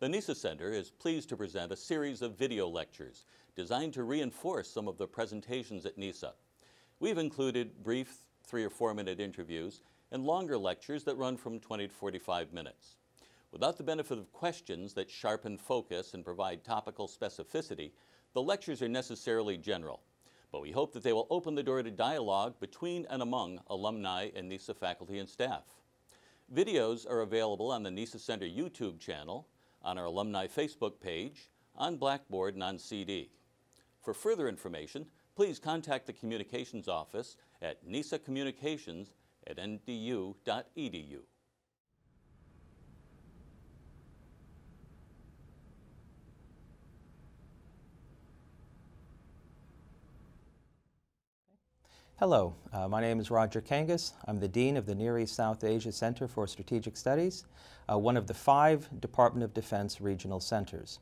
The NESA Center is pleased to present a series of video lectures designed to reinforce some of the presentations at NESA. We've included brief 3 or 4 minute interviews and longer lectures that run from 20 to 45 minutes. Without the benefit of questions that sharpen focus and provide topical specificity, the lectures are necessarily general. But we hope that they will open the door to dialogue between and among alumni and NESA faculty and staff. Videos are available on the NESA Center YouTube channel, on our alumni Facebook page, on Blackboard, and on CD. For further information, please contact the Communications Office at nesacommunications@ndu.edu. Hello, my name is Roger Kangas. I'm the Dean of the Near East South Asia Center for Strategic Studies, one of the 5 Department of Defense regional centers.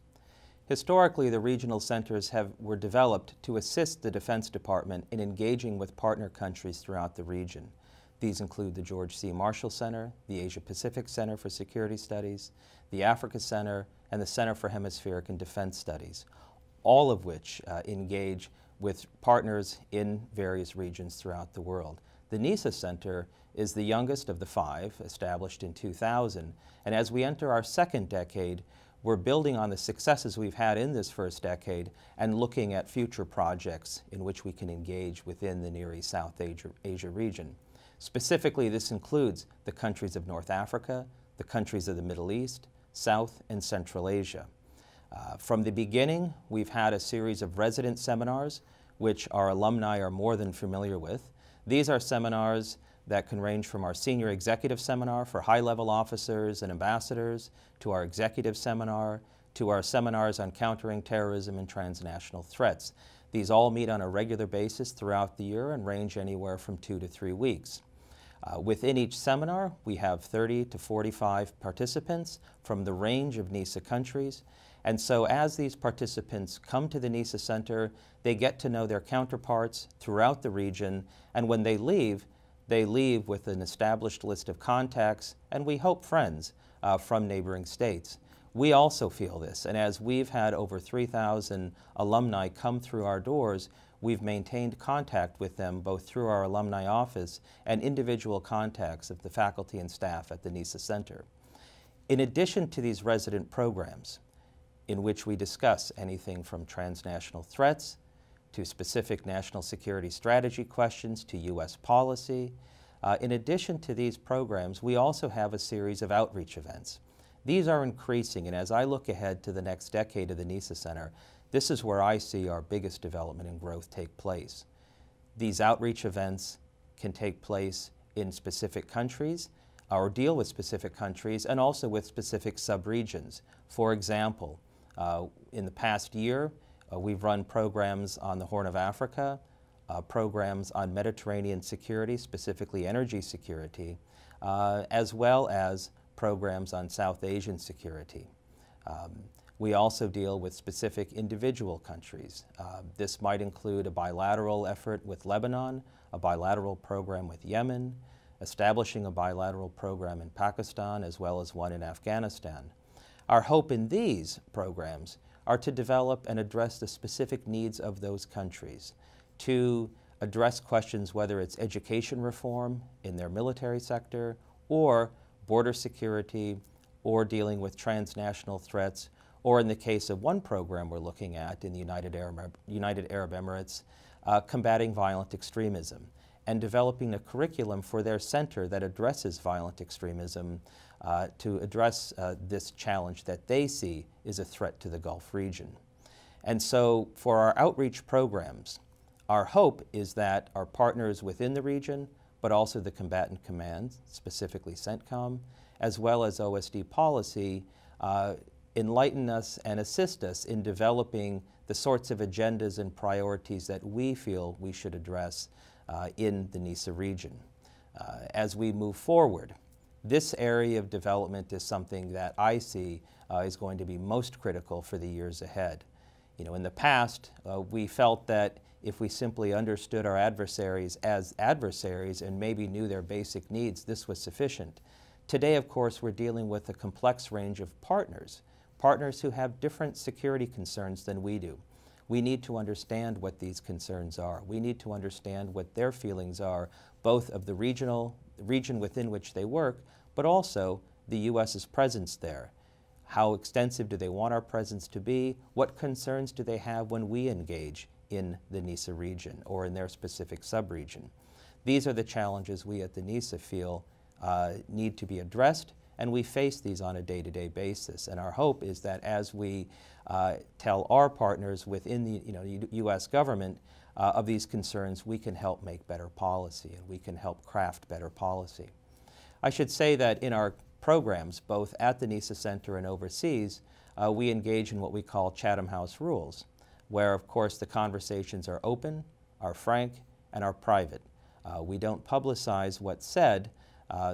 Historically, the regional centers were developed to assist the Defense Department in engaging with partner countries throughout the region. These include the George C. Marshall Center, the Asia Pacific Center for Security Studies, the Africa Center, and the Center for Hemispheric and Defense Studies, all of which engage with partners in various regions throughout the world. The NESA Center is the youngest of the 5, established in 2000, and as we enter our 2nd decade, we're building on the successes we've had in this first decade and looking at future projects in which we can engage within the Near East South Asia region. Specifically, this includes the countries of North Africa, the countries of the Middle East, South and Central Asia. From the beginning, we've had a series of resident seminars, which our alumni are more than familiar with. These are seminars that can range from our senior executive seminar for high-level officers and ambassadors, to our executive seminar, to our seminars on countering terrorism and transnational threats. These all meet on a regular basis throughout the year and range anywhere from 2 to 3 weeks. Within each seminar, we have 30 to 45 participants from the range of NESA countries. And so as these participants come to the NESA Center, they get to know their counterparts throughout the region, and when they leave with an established list of contacts, and we hope friends, from neighboring states. We also feel this, and as we've had over 3,000 alumni come through our doors, we've maintained contact with them both through our alumni office and individual contacts of the faculty and staff at the NESA Center. In addition to these resident programs, in which we discuss anything from transnational threats to specific national security strategy questions to U.S. policy. In addition to these programs, we also have a series of outreach events. These are increasing, and as I look ahead to the next decade of the NESA Center, this is where I see our biggest development and growth take place. These outreach events can take place in specific countries, or deal with specific countries, and also with specific subregions. For example, in the past year, we've run programs on the Horn of Africa, programs on Mediterranean security, specifically energy security, as well as programs on South Asian security. We also deal with specific individual countries. This might include a bilateral effort with Lebanon, a bilateral program with Yemen, establishing a bilateral program in Pakistan, as well as one in Afghanistan. Our hope in these programs are to develop and address the specific needs of those countries, to address questions whether it's education reform in their military sector, or border security, or dealing with transnational threats, or in the case of one program we're looking at in the United Arab Emirates, combating violent extremism, and developing a curriculum for their center that addresses violent extremism to address this challenge that they see is a threat to the Gulf region. And so for our outreach programs, our hope is that our partners within the region, but also the combatant commands, specifically CENTCOM, as well as OSD policy, enlighten us and assist us in developing the sorts of agendas and priorities that we feel we should address in the NESA region. As we move forward, this area of development is something that I see is going to be most critical for the years ahead. You know, in the past, we felt that if we simply understood our adversaries as adversaries and maybe knew their basic needs, this was sufficient. Today, of course, we're dealing with a complex range of partners partners who have different security concerns than we do. We need to understand what these concerns are. We need to understand what their feelings are, both of the region within which they work, but also the U.S.'s presence there. How extensive do they want our presence to be? What concerns do they have when we engage in the NESA region or in their specific subregion? These are the challenges we at the NESA feel need to be addressed, and we face these on a day-to-day basis. And our hope is that as we tell our partners within the U.S. government of these concerns, we can help make better policy and we can help craft better policy. I should say that in our programs, both at the NESA Center and overseas, we engage in what we call Chatham House rules, where of course the conversations are open, are frank, and are private. We don't publicize what's said,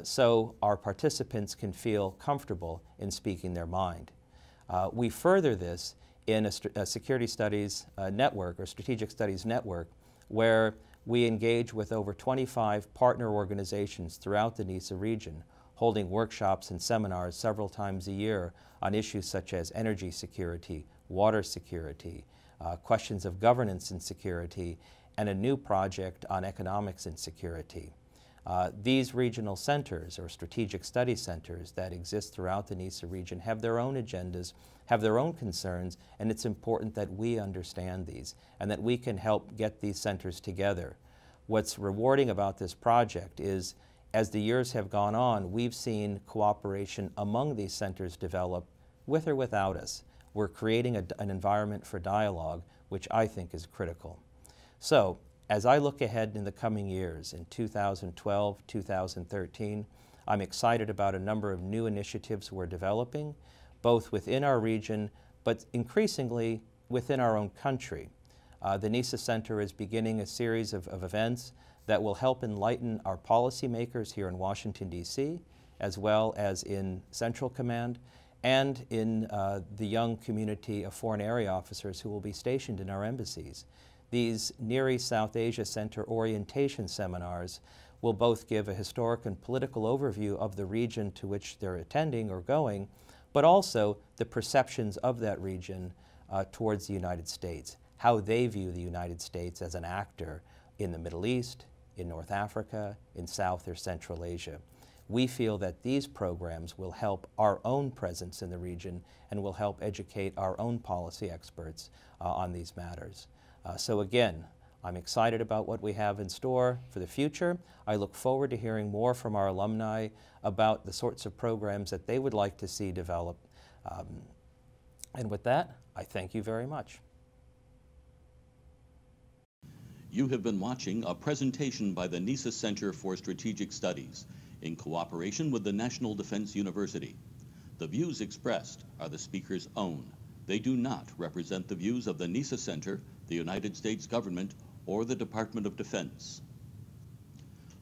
so our participants can feel comfortable in speaking their mind. We further this in a security studies network or strategic studies network where we engage with over 25 partner organizations throughout the NESA region, holding workshops and seminars several times a year on issues such as energy security, water security, questions of governance and security, and a new project on economics and security. These regional centers or strategic study centers that exist throughout the NESA region have their own agendas, have their own concerns, and it's important that we understand these and that we can help get these centers together. What's rewarding about this project is as the years have gone on, we've seen cooperation among these centers develop with or without us. We're creating an environment for dialogue, which I think is critical. So, as I look ahead in the coming years, in 2012, 2013, I'm excited about a number of new initiatives we're developing, both within our region, but increasingly within our own country. The NESA Center is beginning a series of events that will help enlighten our policymakers here in Washington, D.C., as well as in Central Command, and in the young community of foreign area officers who will be stationed in our embassies. These Near East South Asia Center orientation seminars will both give a historic and political overview of the region to which they're attending or going, but also the perceptions of that region towards the United States, how they view the United States as an actor in the Middle East, in North Africa, in South or Central Asia. We feel that these programs will help our own presence in the region and will help educate our own policy experts on these matters. So again, I'm excited about what we have in store for the future. I look forward to hearing more from our alumni about the sorts of programs that they would like to see develop. And with that, I thank you very much. You have been watching a presentation by the NESA Center for Strategic Studies in cooperation with the National Defense University. The views expressed are the speaker's own. They do not represent the views of the NESA Center, the United States government, or the Department of Defense.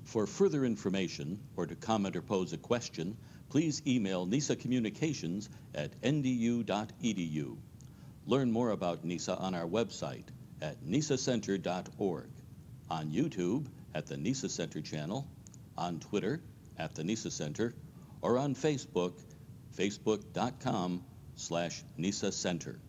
For further information or to comment or pose a question, please email NESA Communications at ndu.edu. Learn more about NESA on our website at nesacenter.org, on YouTube at the NESA Center channel, on Twitter at the NESA Center, or on Facebook, facebook.com/NESA Center.